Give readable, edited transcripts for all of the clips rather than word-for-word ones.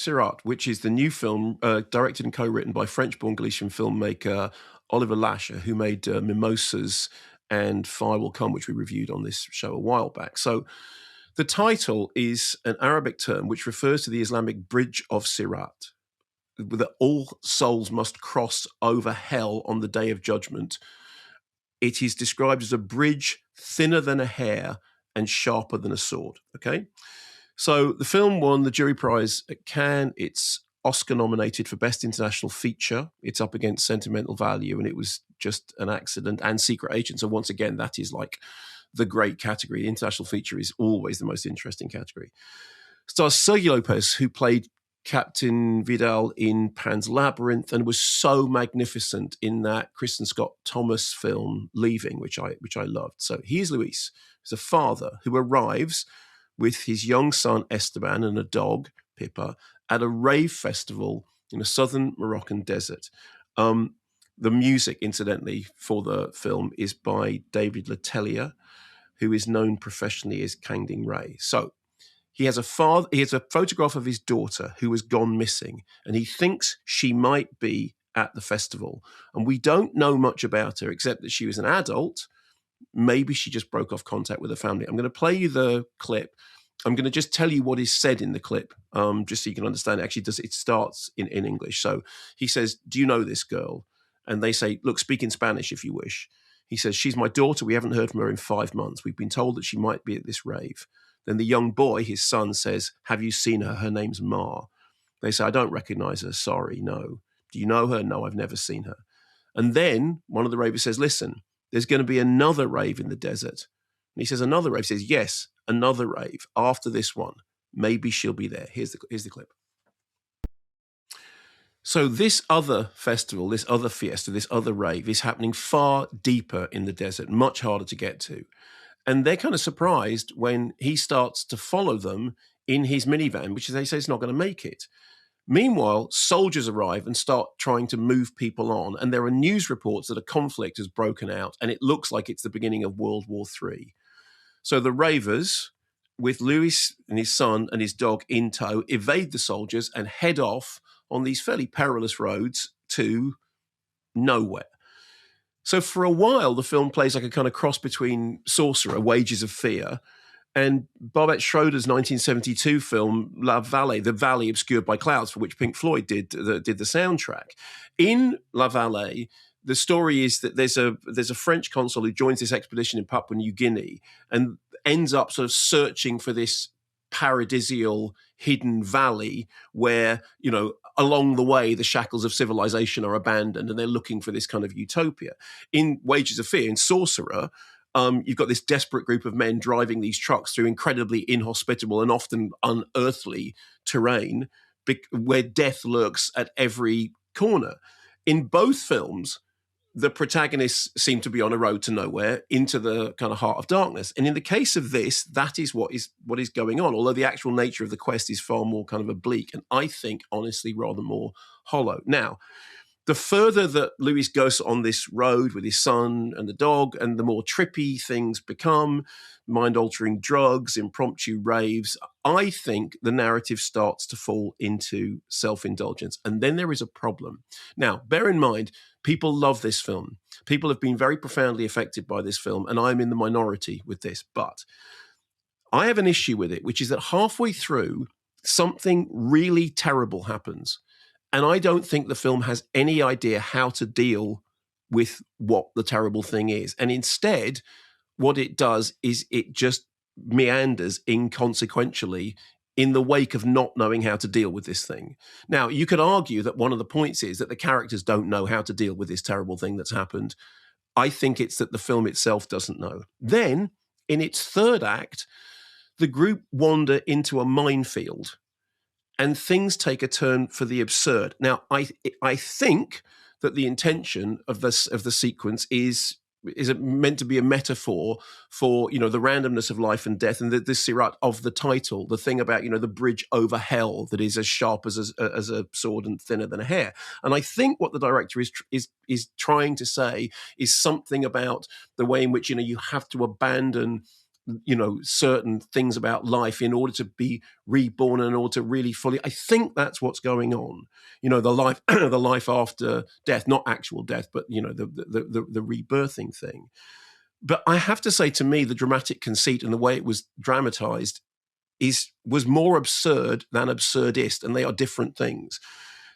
Sirât, which is the new film directed and co-written by French-born Galician filmmaker Oliver Lasher, who made Mimosas and Fire Will Come, which we reviewed on this show a while back. So the title is an Arabic term which refers to the Islamic bridge of Sirât, that all souls must cross over hell on the day of judgment. It is described as a bridge thinner than a hair and sharper than a sword. Okay? So the film won the jury prize at Cannes. It's Oscar nominated for Best International Feature. It's up against Sentimental Value, and it was just an accident, and Secret Agent. So once again, that is like the great category. The international feature is always the most interesting category. Stars Sergio Lopez, who played Captain Vidal in Pan's Labyrinth and was so magnificent in that Kristen Scott Thomas film Leaving, which I loved. So here's Luis, who's a father who arrives with his young son Esteban and a dog, Pippa, at a rave festival in a southern Moroccan desert. The music, incidentally, for the film is by David Letelier, who is known professionally as Kangding Ray. So he has a photograph of his daughter who has gone missing, and he thinks she might be at the festival. And we don't know much about her except that she was an adult. Maybe she just broke off contact with her family. I'm going to play you the clip. I'm going to just tell you what is said in the clip, just so you can understand. Actually, it starts in English. So he says, "Do you know this girl?" And they say, "Look, speak in Spanish if you wish." He says, "She's my daughter. We haven't heard from her in 5 months. We've been told that she might be at this rave." Then the young boy, his son, says, "Have you seen her? Her name's Ma." They say, "I don't recognize her. Sorry, no." "Do you know her?" "No, I've never seen her." And then one of the ravers says, "Listen, there's going to be another rave in the desert." And he says, "Another rave?" He says, "Yes, another rave after this one. Maybe she'll be there." Here's the clip. So this other festival, this other fiesta, this other rave is happening far deeper in the desert, much harder to get to. And they're kind of surprised when he starts to follow them in his minivan, which they say is not going to make it. Meanwhile, soldiers arrive and start trying to move people on. And there are news reports that a conflict has broken out, and it looks like it's the beginning of World War III. So the ravers, with Luis and his son and his dog in tow, evade the soldiers and head off on these fairly perilous roads to nowhere. So for a while, the film plays like a kind of cross between Sorcerer, Wages of Fear, and Barbet Schroeder's 1972 film La Vallée, The Valley Obscured by Clouds, for which Pink Floyd did the soundtrack. In La Vallée, the story is that there's a French consul who joins this expedition in Papua New Guinea and ends up sort of searching for this paradisial hidden valley where, you know, along the way, the shackles of civilization are abandoned and they're looking for this kind of utopia. In Wages of Fear, in Sorcerer, you've got this desperate group of men driving these trucks through incredibly inhospitable and often unearthly terrain where death lurks at every corner. In both films, the protagonists seem to be on a road to nowhere into the kind of heart of darkness. And in the case of this, that is what is going on, although the actual nature of the quest is far more kind of oblique and I think, honestly, rather more hollow. Now, the further that Luis goes on this road with his son and the dog, and the more trippy things become, mind-altering drugs, impromptu raves, I think the narrative starts to fall into self-indulgence. And then there is a problem. Now, bear in mind, people love this film. People have been very profoundly affected by this film, and I'm in the minority with this. But I have an issue with it, which is that halfway through, something really terrible happens. And I don't think the film has any idea how to deal with what the terrible thing is. And instead, what it does is it just meanders inconsequentially in the wake of not knowing how to deal with this thing. Now, you could argue that one of the points is that the characters don't know how to deal with this terrible thing that's happened. I think it's that the film itself doesn't know. Then, in its third act, the group wander into a minefield and things take a turn for the absurd. Now, I think that the intention of the sequence is meant to be a metaphor for, you know, the randomness of life and death, and the Sirât of the title, the thing about, you know, the bridge over hell that is as sharp as a sword and thinner than a hair. And I think what the director is trying to say is something about the way in which, you know, you have to abandon certain things about life in order to be reborn and in order to really fully. I think that's what's going on. The life, the life after death, not actual death, but the rebirthing thing. But I have to say, to me, the dramatic conceit and the way it was dramatized was more absurd than absurdist, and they are different things.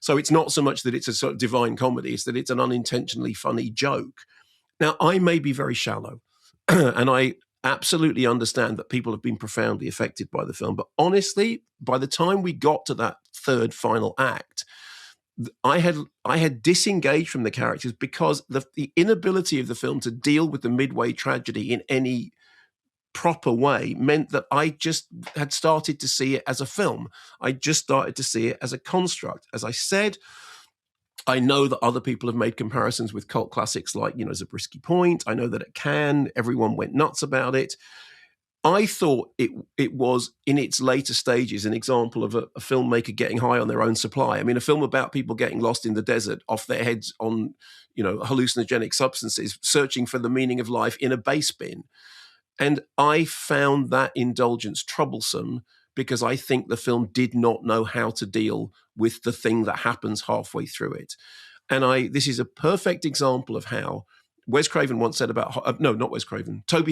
So it's not so much that it's a sort of divine comedy, it's that it's an unintentionally funny joke. Now, I may be very shallow, and I absolutely understand that people have been profoundly affected by the film. But honestly, by the time we got to that third final act, I had disengaged from the characters because the inability of the film to deal with the midway tragedy in any proper way meant that I just had started to see it as a film. I just started to see it as a construct. As I said, I know that other people have made comparisons with cult classics like, Zabriskie Point. I know that at Cannes, everyone went nuts about it. I thought it was, in its later stages, an example of a filmmaker getting high on their own supply. I mean, a film about people getting lost in the desert off their heads on, hallucinogenic substances, searching for the meaning of life in a base bin. And I found that indulgence troublesome because I think the film did not know how to deal with the thing that happens halfway through it. And this is a perfect example of how Wes Craven once said about, no, not Wes Craven, John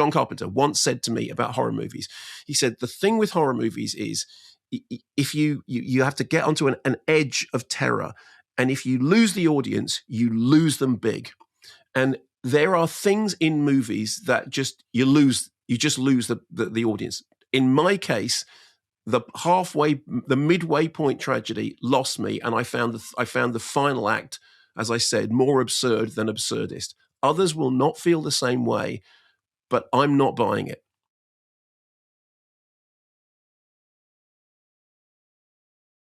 Carpenter once said to me about horror movies. He said, the thing with horror movies is if you have to get onto an edge of terror, and if you lose the audience, you lose them big. And there are things in movies that you just lose the audience. In my case, the midway point tragedy lost me, and I found the final act, as I said, more absurd than absurdist. Others will not feel the same way, but I'm not buying it.